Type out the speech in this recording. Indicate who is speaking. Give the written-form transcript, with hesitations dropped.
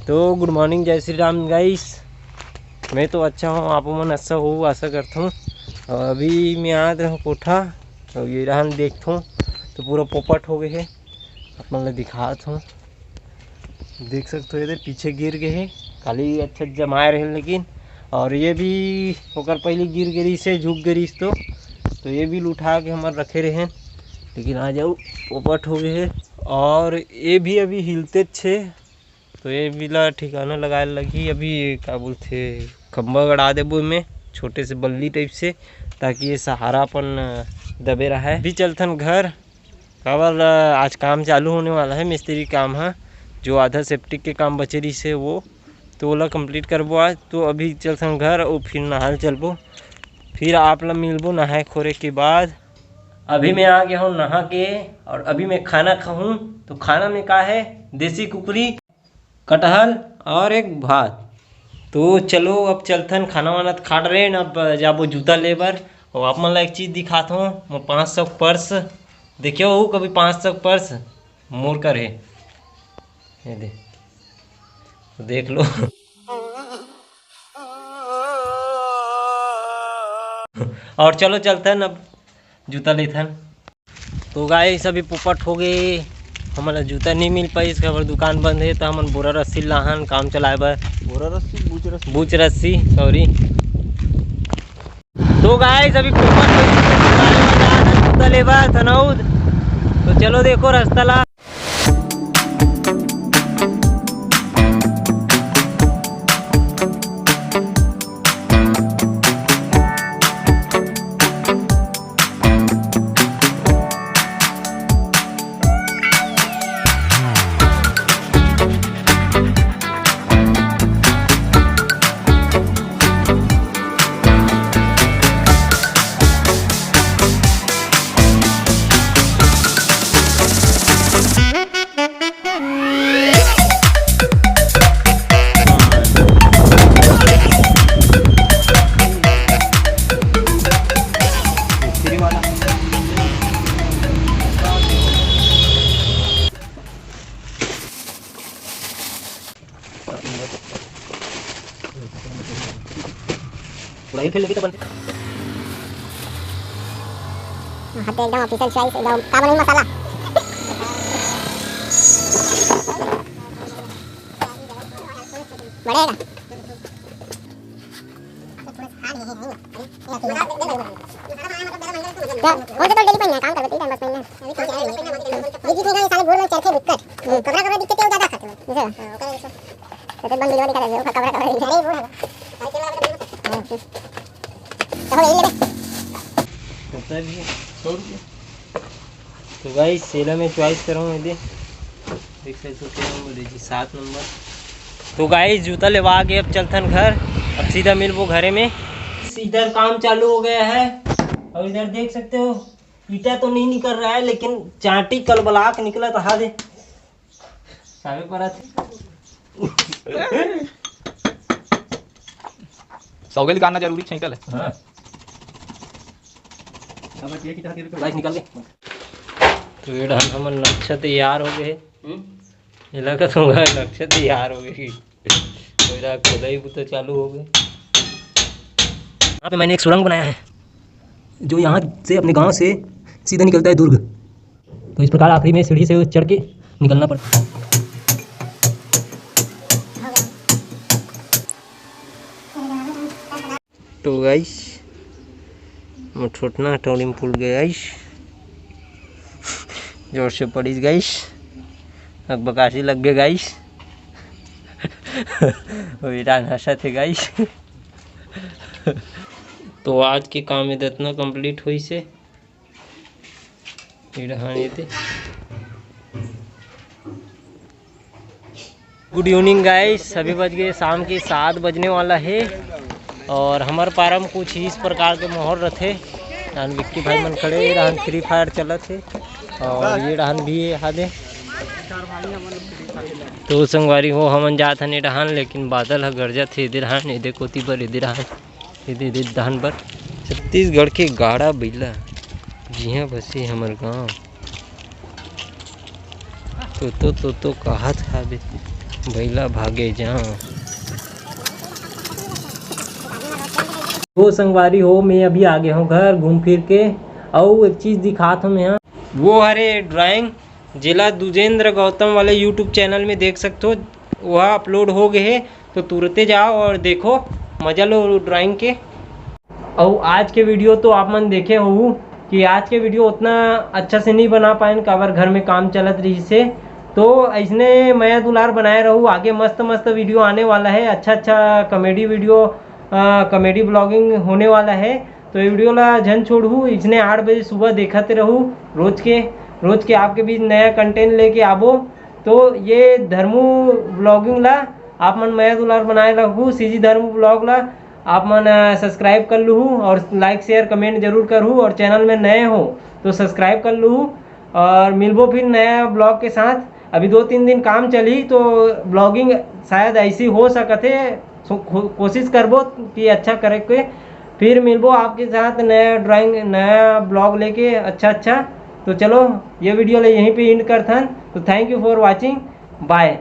Speaker 1: तो good morning, जय Shri Ram guys. मैं तो अच्छा हूँ, आप मन अच्छा हो आशा करता हूँ। और अभी मैं आ रहा हूँ कोठा और ये रहा देखता हूँ तो पूरा पोपट हो गए है। आप मन दिखाता हूँ, देख सकते हो इधर पीछे गिर गए है, खाली अच्छा जमाए रहे लेकिन। और ये भी होकर पहले गिर गिरी से झुक गई तो ये भी उठा के हमारे रखे रहे, लेकिन आ जाओ पोपट हो गए है। और ये भी अभी हिलते छे तो ये बिला ठिकाना लगाए लगी। अभी क्या बोलते खम्बा गड़ा देबो में छोटे से बल्ली टाइप से, ताकि ये सहारापन दबे रहा है। भी चलथन घर कावल आज काम चालू होने वाला है, मिस्त्री काम है। जो आधा सेफ्टिक के काम बचे रही से वो तो ओला कंप्लीट करबो आज। तो अभी चलथन घर और फिर नहाल चलबो, फिर आप लोग मिलबो नहाए खोरे के बाद। अभी मैं आ गया हूँ नहा के और अभी मैं खाना खाऊं। तो खाना में क्या है, देसी कुकरी, कटहल और एक भात। तो चलो अब चलथन खाना वाना खा रहे हैं। अब जाबो जूता लेबर। और आप मन ला एक चीज़ दिखाता हूँ, मैं 500 पर्स देखियो हो कभी 500 पर्स मोर कर है, ये देख लो। और चलो चलथन अब जूता लेथन। तो गाइस अभी पोपट हो गए, हमारा जूता नहीं मिल पाई, इसका पर दुकान बंद है। तो हम बोरा रस्सी लाहन काम चलाए बर, बोरा रस्सी बूच रस्सी सॉरी। तो गाइस अभी पोपट जूता ले बर तनौद। तो चलो देखो रास्ता ला। उड़ाई फिर लगी तो बनते हाथ एकदम ऑफिशियल चॉइस एकदम का बनी मसाला। बढ़ेगा क्या हो तो डेली पहनना काम करते टाइम बस पहनना अभी क्या है ये चीज नहीं साले बोल में चरखे दिक्कत कपड़ा कपड़ा दिक्कत है ज्यादा खाते हो तो बंद वीडियो दिखा रहे हो कपड़ा कपड़ा नहीं वो तो भाई सेला में चॉइस कर रहा हूँ, देख सकते हो 7 नंबर। तो गाइस जूता लेवा के अब चलथन घर। अब सीधा मिलबो घरे में। इधर काम चालू हो गया है और इधर देख सकते हो ईटा तो नहीं निकल रहा है, लेकिन चाटी कलबलाक निकला तो दे सावे पर
Speaker 2: सौगे निकालना जरूरी है। हाँ।
Speaker 1: निकल गए तो ये हम लक्ष्य तैयार हो गए, ये लगा होगा लक्ष्य तैयार हो गए। खुदाई तो चालू हो गए। यहाँ पे मैंने एक सुरंग बनाया है जो यहाँ से अपने गांव से सीधा निकलता है दुर्ग। तो इस प्रकार आखिरी में सीढ़ी से चढ़ के निकलना पड़ता है। तो गाइस छोटना हटौड़ी में फूल गया गाइस, जोर से पड़ी गाइस, बकासी लग गए गाइस। वीरान हंसा थे गाइस। तो आज के काम इतना कंप्लीट हुई से गुड इवनिंग गाइस। अभी बज गए शाम के 7 बजने वाला है और हमारे पारा में कुछ इस प्रकार के माहौल रहते। रहन विक्की भाई मन खड़े रहन फ्री फायर चलत है और ये रहन भी हादे तो संगवारी हो हमन जात हन रहन, लेकिन बादल ह गरजत है इधर रहन इधर कोती पर इधर रहन इधर दहन पर। छत्तीसगढ़ के गाड़ा बिल्ला जिहाँ बसे हमार गाँव तो कहा था भैला भागे जाओ। वो संगवारी हो, मैं अभी आ गया हूँ घर घूम फिर के। और एक चीज़ दिखाता हूँ मैं यहाँ, वो हरे ड्राइंग जिला दुजेंद्र गौतम वाले यूट्यूब चैनल में देख सकते हो, वह अपलोड हो गए है। तो तुरंत जाओ और देखो, मजा लो ड्राइंग के। और आज के वीडियो तो आप मन देखे हो कि आज के वीडियो उतना अच्छा से नहीं बना पाए, काबर घर में काम चलत रही से। तो इसने मैं दुलार बनाए रहूँ, आगे मस्त मस्त वीडियो आने वाला है, अच्छा अच्छा कॉमेडी वीडियो, कॉमेडी ब्लॉगिंग होने वाला है। तो ये वीडियो ला जन छोड़ू, इसने 8 बजे सुबह देखते रहूँ, रोज के आपके बीच नया कंटेंट लेके आबो। तो ये धर्मू ब्लॉगिंग ला आप मन मैं दुलार बनाए रहूँ, सीजी धर्मू ब्लॉग ला आप मन सब्सक्राइब कर लूँ और लाइक शेयर कमेंट जरूर करूँ। और चैनल में नए हो तो सब्सक्राइब कर लूँ और मिलबो फिर नया ब्लॉग के साथ। अभी 2-3 दिन काम चली तो ब्लॉगिंग शायद ऐसी हो सकते, कोशिश करबो कि अच्छा करे के। फिर मिलबो आपके साथ नया ड्राइंग नया ब्लॉग लेके अच्छा। तो चलो ये वीडियो ले यहीं पे एंड करथन। तो thank you for watching, bye.